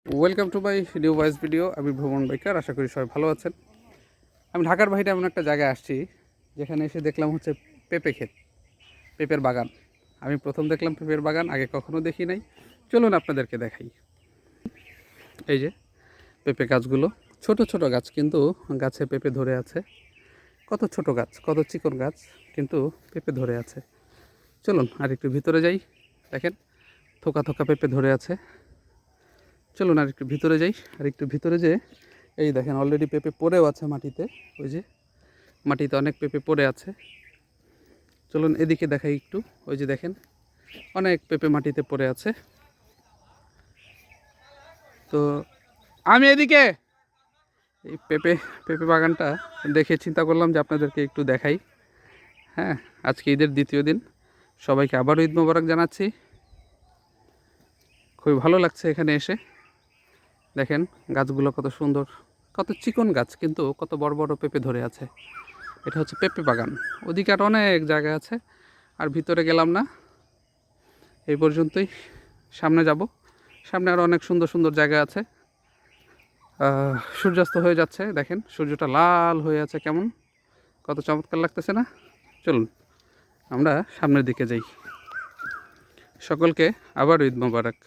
Welcome to my new voice video. আমি ভ্রমণ biker, আশা করি সবাই ভালো আছেন। আমি ঢাকার বাইরে এমন একটা জায়গায় আসছি যেখানে এসে দেখলাম হচ্ছে পেঁপে ক্ষেত, পেঁপের বাগান। আমি প্রথম দেখলাম পেঁপের বাগান, আগে কখনো দেখি নাই। চলুন আপনাদেরকে দেখাই। এই যে পেঁপে গাছগুলো, ছোট ছোট গাছ, কিন্তু গাছে পেঁপে ধরে আছে। কত ছোট গাছ, কত চিকন গাছ, কিন্তু পেঁপে ধরে আছে। চলুন আর একটু ভিতরে যাই। দেখেন থোকা থোকা পেঁপে ধরে আছে। চলুন আর একটু ভিতরে যাই। আর একটু ভিতরে যেয়ে এই দেখেন অলরেডি পেঁপে পড়েও আছে মাটিতে। ওই যে মাটিতে অনেক পেঁপে পড়ে আছে। চলুন এদিকে দেখাই একটু। ওই যে দেখেন অনেক পেঁপে মাটিতে পড়ে আছে। তো আমি এদিকে এই পেঁপে পেঁপে বাগানটা দেখে চিন্তা করলাম যে আপনাদেরকে একটু দেখাই। হ্যাঁ, আজকে ঈদের দ্বিতীয় দিন। সবাইকে আবারও ঈদ মোবারক জানাচ্ছি। খুবই ভালো লাগছে এখানে এসে। দেখেন গাছগুলো কত সুন্দর, কত চিকন গাছ, কিন্তু কত বড় বড় পেঁপে ধরে আছে। এটা হচ্ছে পেঁপে বাগান। ওদিকে আর অনেক জায়গা আছে, আর ভিতরে গেলাম না, এই পর্যন্তই। সামনে যাব, সামনে আরও অনেক সুন্দর সুন্দর জায়গা আছে। সূর্যাস্ত হয়ে যাচ্ছে, দেখেন সূর্যটা লাল হয়ে আছে, কেমন কত চমৎকার লাগতেছে না? চলুন আমরা সামনের দিকে যাই। সকলকে আবার ঈদ মোবারক।